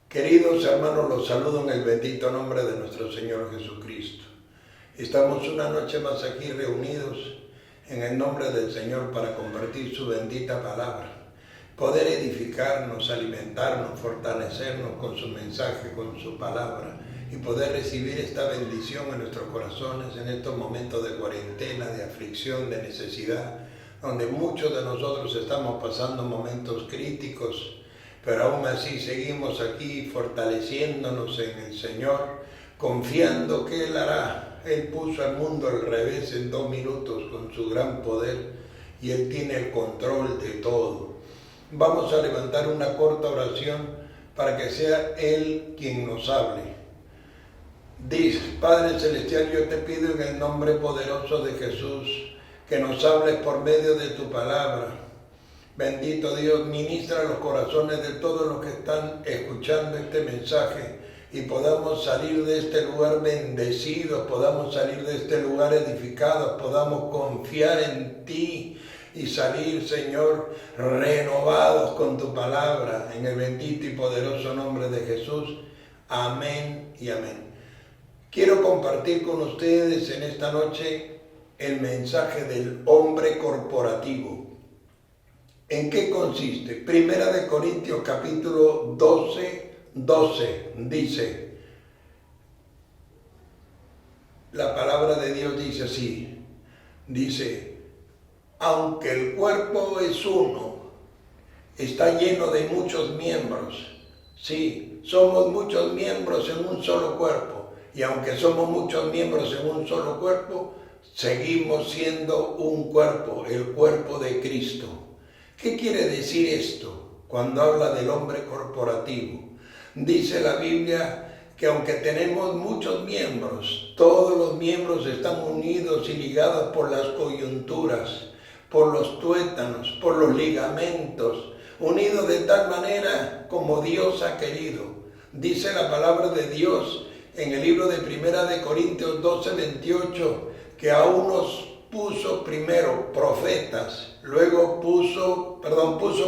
Queridos hermanos, los saludo en el bendito nombre de nuestro Señor Jesucristo. Estamos una noche más aquí reunidos en el nombre del Señor para compartir su bendita palabra, poder edificarnos, alimentarnos, fortalecernos con su mensaje, con su palabra y poder recibir esta bendición en nuestros corazones en estos momentos de cuarentena, de aflicción, de necesidad, donde muchos de nosotros estamos pasando momentos críticos, pero aún así seguimos aquí fortaleciéndonos en el Señor, confiando que Él hará. Él puso al mundo al revés en 2 minutos con su gran poder y Él tiene el control de todo. Vamos a levantar una corta oración para que sea Él quien nos hable. Dice: Padre Celestial, yo te pido en el nombre poderoso de Jesús que nos hables por medio de tu palabra. Bendito Dios, ministra los corazones de todos los que están escuchando este mensaje y podamos salir de este lugar bendecidos, podamos salir de este lugar edificados, podamos confiar en ti y salir, Señor, renovados con tu palabra, en el bendito y poderoso nombre de Jesús. Amén y amén. Quiero compartir con ustedes en esta noche el mensaje del hombre corporativo. ¿En qué consiste? Primera de Corintios capítulo 12 dice, la palabra de Dios dice así, dice, aunque el cuerpo es uno, está lleno de muchos miembros. Sí, somos muchos miembros en un solo cuerpo, y aunque somos muchos miembros en un solo cuerpo, seguimos siendo un cuerpo, el cuerpo de Cristo. ¿Qué quiere decir esto cuando habla del hombre corporativo? Dice la Biblia que aunque tenemos muchos miembros, todos los miembros están unidos y ligados por las coyunturas, por los tuétanos, por los ligamentos, unidos de tal manera como Dios ha querido. Dice la palabra de Dios en el libro de Primera de Corintios 12:28 que a unos puso primero profetas, luego puso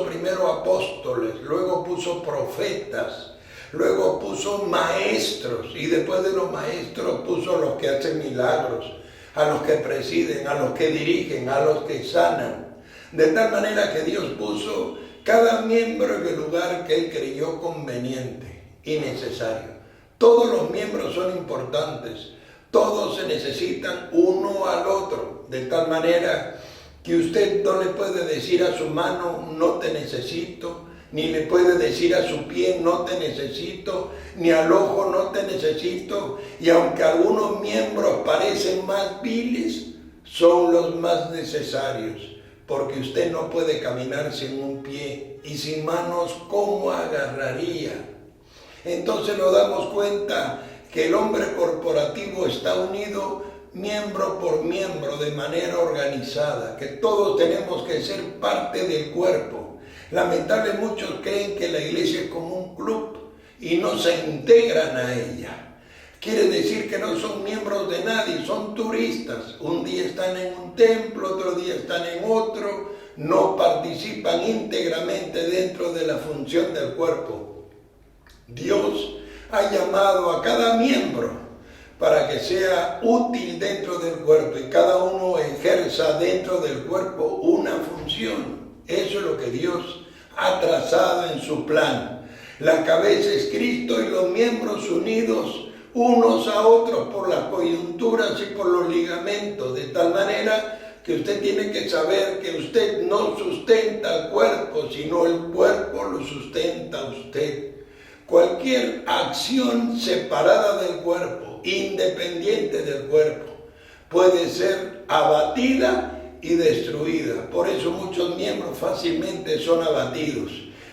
primero apóstoles, luego puso profetas, luego puso maestros y después de los maestros puso a los que hacen milagros, a los que presiden, a los que dirigen, a los que sanan. De tal manera que Dios puso cada miembro en el lugar que Él creyó conveniente y necesario. Todos los miembros son importantes. Todos se necesitan uno al otro, de tal manera que usted no le puede decir a su mano, no te necesito, ni le puede decir a su pie, no te necesito, ni al ojo, no te necesito, y aunque algunos miembros parecen más viles, son los más necesarios, porque usted no puede caminar sin un pie, y sin manos, ¿cómo agarraría? Entonces nos damos cuenta que el hombre corporativo está unido miembro por miembro de manera organizada, que todos tenemos que ser parte del cuerpo. Lamentablemente muchos creen que la iglesia es como un club y no se integran a ella. Quiere decir que no son miembros de nadie, son turistas. Un día están en un templo, otro día están en otro, no participan íntegramente dentro de la función del cuerpo. Dios ha llamado a cada miembro para que sea útil dentro del cuerpo y cada uno ejerza dentro del cuerpo una función. Eso es lo que Dios ha trazado en su plan. La cabeza es Cristo y los miembros unidos unos a otros por las coyunturas y por los ligamentos, de tal manera que usted tiene que saber que usted no sustenta al cuerpo, sino el cuerpo lo sustenta a usted. Cualquier acción separada del cuerpo, independiente del cuerpo, puede ser abatida y destruida. Por eso muchos miembros fácilmente son abatidos,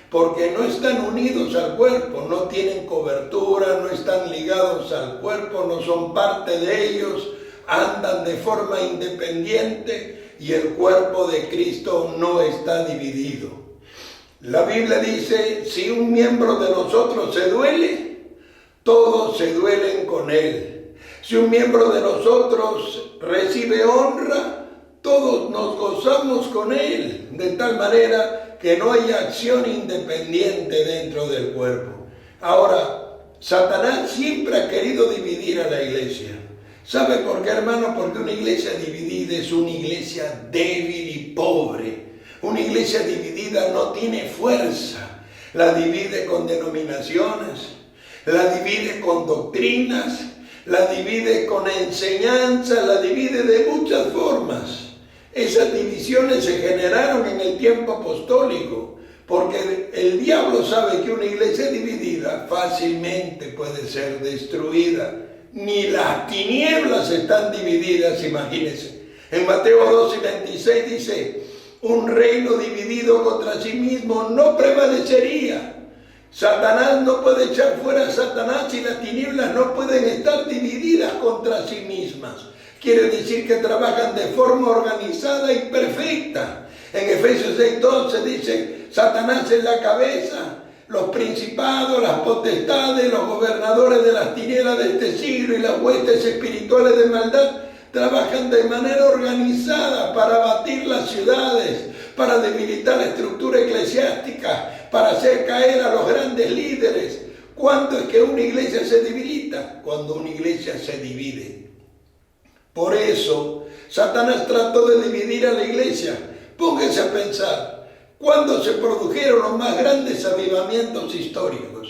porque no están unidos al cuerpo, no tienen cobertura, no están ligados al cuerpo, no son parte de ellos, andan de forma independiente y el cuerpo de Cristo no está dividido. La Biblia dice, si un miembro de nosotros se duele, todos se duelen con él. Si un miembro de nosotros recibe honra, todos nos gozamos con él, de tal manera que no haya acción independiente dentro del cuerpo. Ahora, Satanás siempre ha querido dividir a la iglesia. ¿Sabe por qué, hermano? Porque una iglesia dividida es una iglesia débil y pobre. Una iglesia dividida no tiene fuerza. La divide con denominaciones, la divide con doctrinas, la divide con enseñanza, la divide de muchas formas. Esas divisiones se generaron en el tiempo apostólico, porque el diablo sabe que una iglesia dividida fácilmente puede ser destruida. Ni las tinieblas están divididas, imagínense. En Mateo 12:26 dice, un reino dividido contra sí mismo no prevalecería. Satanás no puede echar fuera a Satanás y las tinieblas no pueden estar divididas contra sí mismas. Quiere decir que trabajan de forma organizada y perfecta. En Efesios 6:12 dice, Satanás es la cabeza, los principados, las potestades, los gobernadores de las tinieblas de este siglo y las huestes espirituales de maldad trabajan de manera organizada para abatir las ciudades, para debilitar la estructura eclesiástica, para hacer caer a los grandes líderes. ¿Cuándo es que una iglesia se debilita? Cuando una iglesia se divide. Por eso, Satanás trató de dividir a la iglesia. Pónganse a pensar. ¿Cuándo se produjeron los más grandes avivamientos históricos?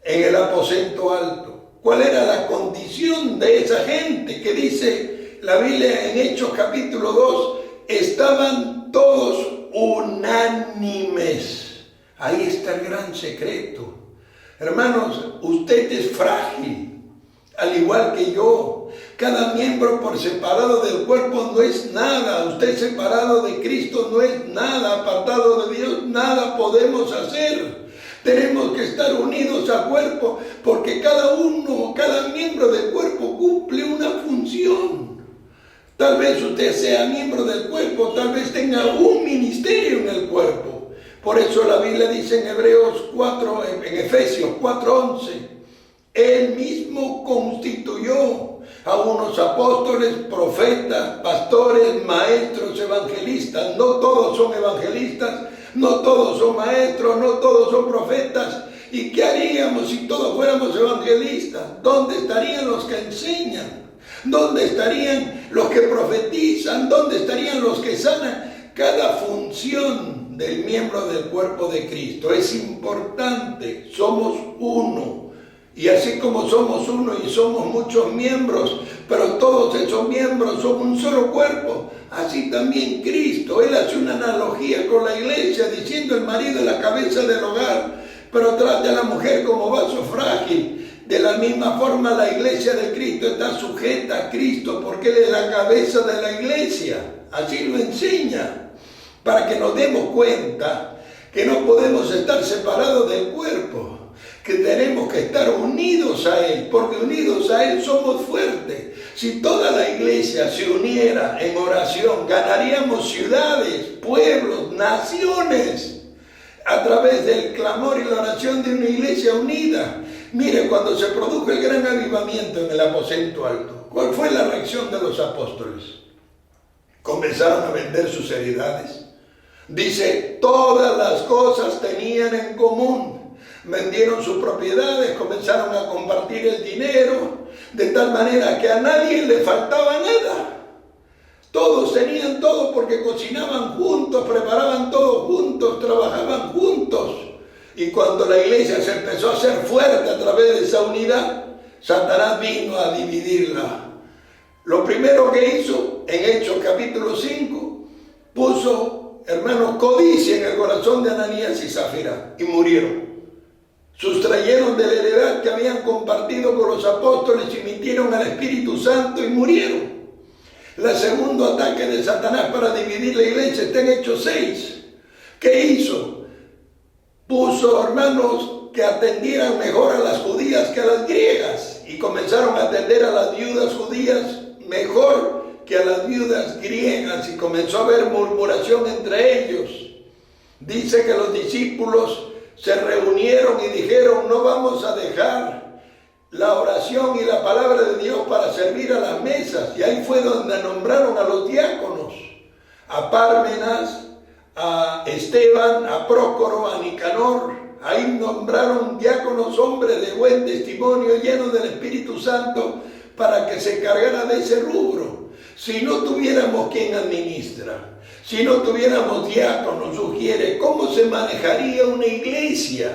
En el aposento alto. ¿Cuál era la condición de esa gente? Que dice la Biblia en Hechos capítulo 2, estaban todos unánimes. Ahí está el gran secreto. Hermanos, usted es frágil, al igual que yo. Cada miembro por separado del cuerpo no es nada. Usted separado de Cristo no es nada. Apartado de Dios, nada podemos hacer. Tenemos que estar unidos al cuerpo porque cada miembro del cuerpo cumple una función. Tal vez usted sea miembro del cuerpo, tal vez tenga un ministerio en el cuerpo. Por eso la Biblia dice en Efesios 4:11, Él mismo constituyó a unos apóstoles, profetas, pastores, maestros, evangelistas. No todos son evangelistas, no todos son maestros, no todos son profetas. ¿Y qué haríamos si todos fuéramos evangelistas? ¿Dónde estarían los que enseñan? ¿Dónde estarían los que profetizan? ¿Dónde estarían los que sanan? Cada función del miembro del cuerpo de Cristo es importante. Somos uno. Y así como somos uno y somos muchos miembros, pero todos esos miembros son un solo cuerpo, así también Cristo. Él hace una analogía con la iglesia diciendo el marido es la cabeza del hogar, pero trata a la mujer como vaso frágil. De la misma forma la iglesia de Cristo está sujeta a Cristo porque Él es la cabeza de la iglesia. Así lo enseña, para que nos demos cuenta que no podemos estar separados del cuerpo, que tenemos que estar unidos a Él, porque unidos a Él somos fuertes. Si toda la iglesia se uniera en oración, ganaríamos ciudades, pueblos, naciones, a través del clamor y la oración de una iglesia unida. Mire, cuando se produjo el gran avivamiento en el aposento alto, ¿cuál fue la reacción de los apóstoles? Comenzaron a vender sus heredades. Dice, todas las cosas tenían en común. Vendieron sus propiedades, comenzaron a compartir el dinero, de tal manera que a nadie le faltaba nada. Todos tenían todo porque cocinaban juntos, preparaban todo juntos, trabajaban juntos. Y cuando la iglesia se empezó a hacer fuerte a través de esa unidad, Satanás vino a dividirla. Lo primero que hizo en Hechos capítulo 5, puso, hermanos, codicia en el corazón de Ananías y Zafira y murieron. Sustrayeron de la heredad que habían compartido con los apóstoles y mintieron al Espíritu Santo y murieron. El segundo ataque de Satanás para dividir la iglesia está en Hechos 6. ¿Qué hizo? Puso, hermanos, que atendieran mejor a las judías que a las griegas y comenzaron a atender a las viudas judías mejor que a las viudas griegas y comenzó a haber murmuración entre ellos. Dice que los discípulos se reunieron y dijeron, no vamos a dejar la oración y la palabra de Dios para servir a las mesas. Y ahí fue donde nombraron a los diáconos, a Pármenas, a Esteban, a Prócoro, a Nicanor, Ahí nombraron diáconos, hombres de buen testimonio, llenos del Espíritu Santo, para que se encargara de ese rubro. Si no tuviéramos quien administra, si no tuviéramos diáconos, sugiere, ¿cómo se manejaría una iglesia?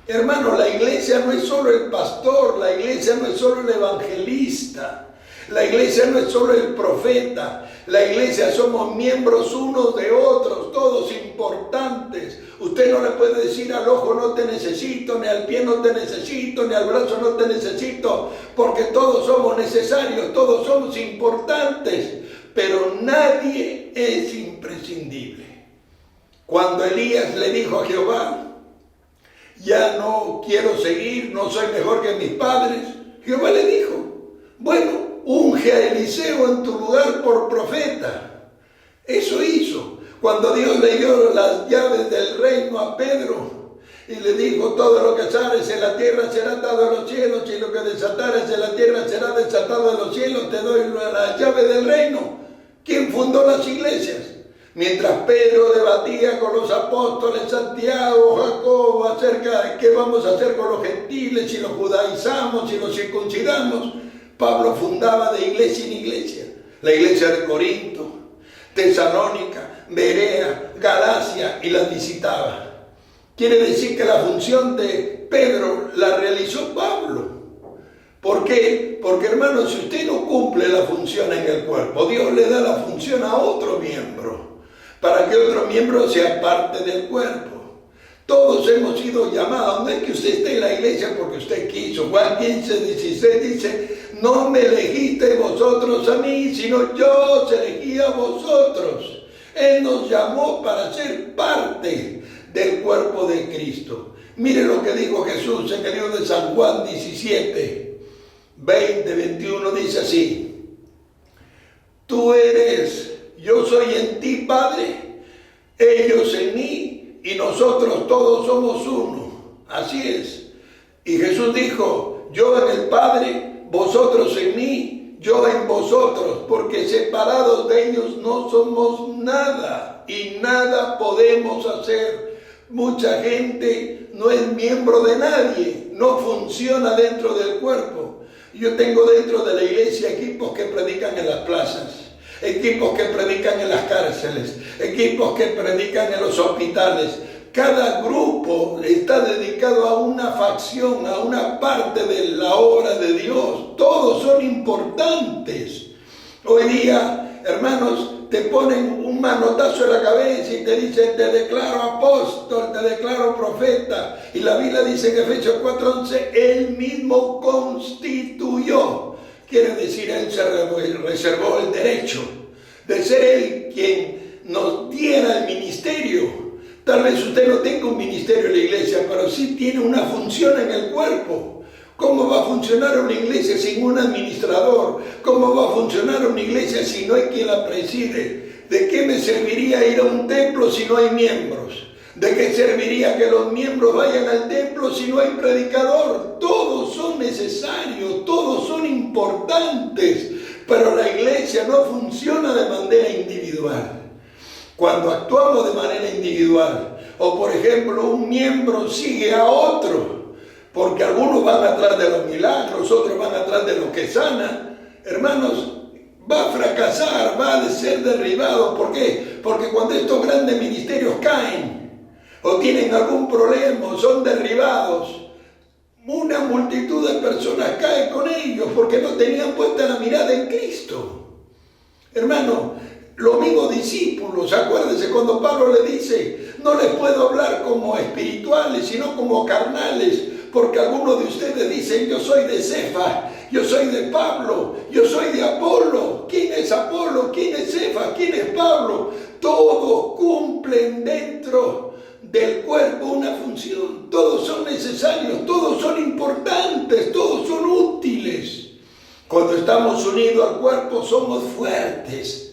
Hermano, la iglesia no es solo el pastor, la iglesia no es solo el evangelista, la iglesia no es solo el profeta, la iglesia somos miembros unos de otros, todos importantes. Usted no le puede decir al ojo no te necesito, ni al pie no te necesito, ni al brazo no te necesito, porque todos somos necesarios, todos somos importantes, pero nadie es imprescindible. Cuando Elías le dijo a Jehová, ya no quiero seguir, no soy mejor que mis padres, Jehová le dijo, bueno, unge a Eliseo en tu lugar por profeta. Eso hizo. Cuando Dios le dio las llaves del reino a Pedro y le dijo, todo lo que atares en la tierra será atado en los cielos, y lo que desatares en la tierra será desatado en los cielos, te doy la llave del reino. ¿Quién fundó las iglesias? Mientras Pedro debatía con los apóstoles, Santiago, Jacobo, acerca de qué vamos a hacer con los gentiles, si los judaizamos, si los circuncidamos, Pablo fundaba de iglesia en iglesia. La iglesia de Corinto, Tesalónica, Berea, Galacia, y las visitaba. Quiere decir que la función de Pedro la realizó Pablo. ¿Por qué? Porque, hermano, si usted no cumple la función en el cuerpo, Dios le da la función a otro miembro, para que otro miembro sea parte del cuerpo. Todos hemos sido llamados. No es que usted esté en la iglesia porque usted quiso. Juan 15:16 dice, no me elegiste vosotros a mí, sino yo os elegí a vosotros. Él nos llamó para ser parte del cuerpo de Cristo. Mire lo que dijo Jesús en el libro de San Juan 17, 20, 21, dice así, tú eres, yo soy en ti, Padre, ellos en mí, y nosotros todos somos uno. Así es. Y Jesús dijo, yo en el Padre, vosotros en mí, yo en vosotros, porque separados de ellos no somos nada, y nada podemos hacer. Mucha gente no es miembro de nadie, no funciona dentro del cuerpo. Yo tengo dentro de la iglesia equipos que predican en las plazas, equipos que predican en las cárceles, equipos que predican en los hospitales. Cada grupo está dedicado a una facción, a una parte de la obra de Dios. Todos son importantes. Hoy día, hermanos, te ponen un manotazo en la cabeza y te dicen, te declaro apóstol, te declaro profeta. Y la Biblia dice en Efesios 4:11, Él mismo constituyó. Quiere decir, Él se reservó el derecho de ser Él quien nos diera el ministerio. Tal vez usted no tenga un ministerio en la iglesia, pero sí tiene una función en el cuerpo. ¿Cómo va a funcionar una iglesia sin un administrador? ¿Cómo va a funcionar una iglesia si no hay quien la preside? ¿De qué me serviría ir a un templo si no hay miembros? ¿De qué serviría que los miembros vayan al templo si no hay predicador? Todos son necesarios, todos son importantes, pero la iglesia no funciona de manera individual. Cuando actuamos de manera individual, o por ejemplo un miembro sigue a otro, porque algunos van atrás de los milagros, otros van atrás de los que sanan, hermanos, va a fracasar, va a ser derribado. ¿Por qué? Porque cuando estos grandes ministerios caen, o tienen algún problema, o son derribados, una multitud de personas cae con ellos, porque no tenían puesta la mirada en Cristo. Hermano, los mismos discípulos, acuérdense cuando Pablo le dice, no les puedo hablar como espirituales, sino como carnales, porque algunos de ustedes dicen, yo soy de Cefas, yo soy de Pablo, yo soy de Apolo. ¿Quién es Apolo? ¿Quién es Cefas? ¿Quién es Pablo? Todos cumplen dentro del cuerpo una función, todos son necesarios, todos son importantes, todos son útiles. Cuando estamos unidos al cuerpo somos fuertes.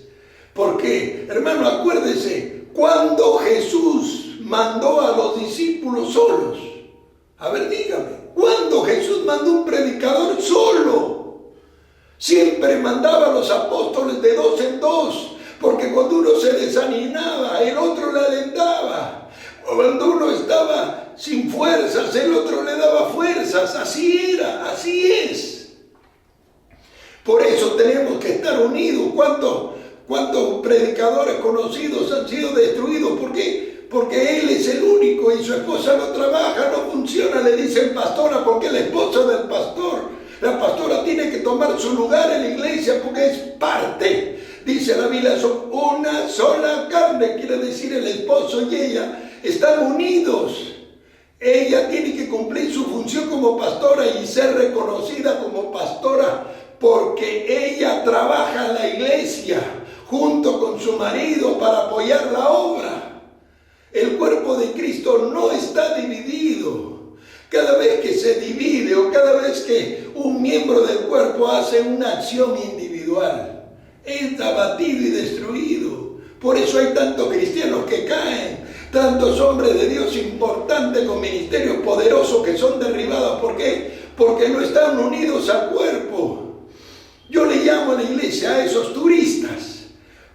¿Por qué? Hermano, acuérdese, cuando Jesús mandó a los discípulos solos, a ver, dígame, ¿cuándo Jesús mandó un predicador solo? Siempre mandaba a los apóstoles de 2 en 2, porque cuando uno se desanimaba, el otro le alentaba. Cuando uno estaba sin fuerzas, el otro le daba fuerzas. Así era, así es. Por eso tenemos que estar unidos. ¿Cuántos predicadores conocidos han sido destruidos? ¿Por qué? Porque él es el único y su esposa no trabaja, no funciona, le dicen pastora porque es la esposa del pastor. La pastora tiene que tomar su lugar en la iglesia porque es parte. Dice la Biblia, son una sola carne, quiere decir el esposo y ella están unidos. Ella tiene que cumplir su función como pastora y ser reconocida como pastora porque ella trabaja en la iglesia junto con su marido para apoyar la obra. El cuerpo de Cristo no está dividido. Cada vez que se divide o cada vez que un miembro del cuerpo hace una acción individual, es abatido y destruido. Por eso hay tantos cristianos que caen, tantos hombres de Dios importantes con ministerios poderosos que son derribados. ¿Por qué? Porque no están unidos al cuerpo. Yo le llamo a la iglesia a esos turistas,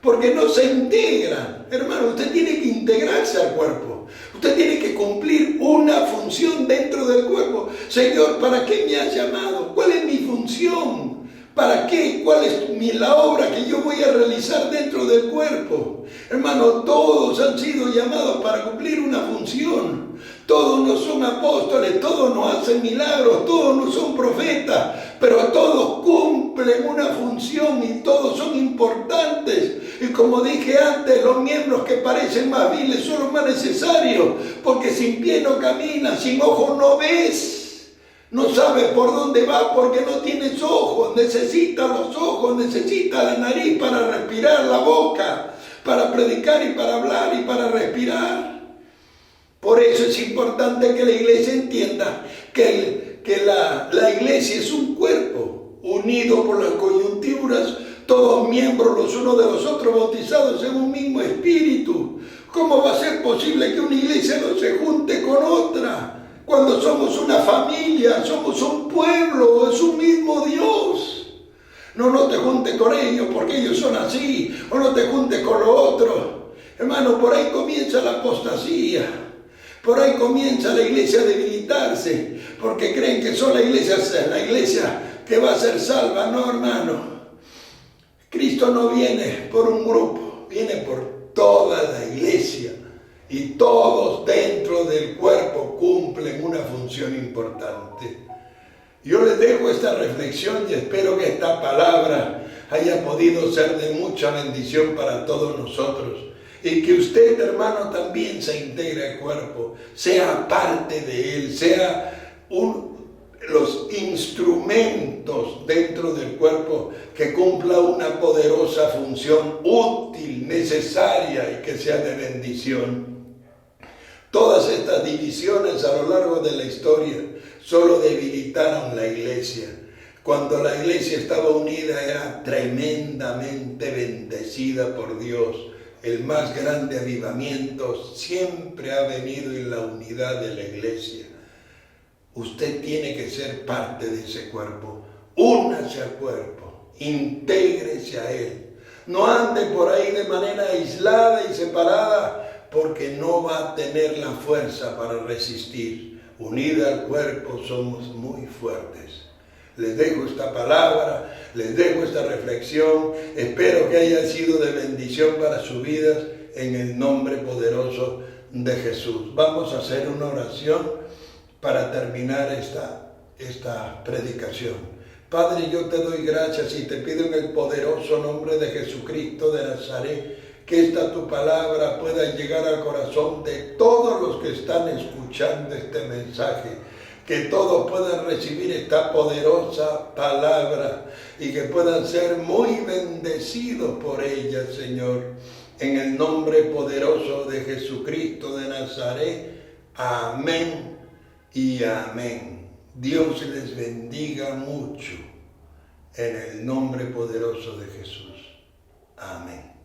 porque no se integran. Hermano, usted tiene que integrarse al cuerpo. Usted tiene que cumplir una función dentro del cuerpo. Señor, ¿para qué me has llamado? ¿Cuál es mi función? ¿Para qué? ¿Cuál es la obra que yo voy a realizar dentro del cuerpo? Hermano, todos han sido llamados para cumplir una función. Todos no son apóstoles, todos no hacen milagros, todos no son profetas, pero todos cumplen una función y todos son importantes. Y como dije antes, los miembros que parecen más viles son los más necesarios, porque sin pie no caminas, sin ojos no ves. No sabes por dónde va porque no tienes ojos. Necesitas los ojos, necesitas la nariz para respirar, la boca para predicar y para hablar y para respirar. Por eso es importante que la iglesia entienda que la iglesia es un cuerpo unido por las coyunturas, todos miembros los unos de los otros, bautizados en un mismo espíritu. ¿Cómo va a ser posible que una iglesia no se junte con otra? Cuando somos una familia, somos un pueblo, es un mismo Dios. No te juntes con ellos porque ellos son así, o no te juntes con lo otro. Hermano, por ahí comienza la apostasía, por ahí comienza la iglesia a debilitarse, porque creen que son la iglesia que va a ser salva. No, hermano. Cristo no viene por un grupo, viene por toda la iglesia. Y todos dentro del cuerpo cumplen una función importante. Yo les dejo esta reflexión y espero que esta palabra haya podido ser de mucha bendición para todos nosotros. Y que usted, hermano, también se integre al cuerpo, sea parte de él, sea los instrumentos dentro del cuerpo que cumpla una poderosa función útil, necesaria y que sea de bendición. Todas estas divisiones a lo largo de la historia solo debilitaron la iglesia. Cuando la iglesia estaba unida era tremendamente bendecida por Dios. El más grande avivamiento siempre ha venido en la unidad de la iglesia. Usted tiene que ser parte de ese cuerpo. Únase al cuerpo, intégrese a él. No ande por ahí de manera aislada y separada, porque no va a tener la fuerza para resistir. Unida al cuerpo somos muy fuertes. Les dejo esta palabra, les dejo esta reflexión. Espero que haya sido de bendición para sus vidas en el nombre poderoso de Jesús. Vamos a hacer una oración para terminar esta predicación. Padre, yo te doy gracias y te pido en el poderoso nombre de Jesucristo de Nazaret que esta tu palabra pueda llegar al corazón de todos los que están escuchando este mensaje, que todos puedan recibir esta poderosa palabra y que puedan ser muy bendecidos por ella, Señor. En el nombre poderoso de Jesucristo de Nazaret, amén y amén. Dios les bendiga mucho en el nombre poderoso de Jesús. Amén.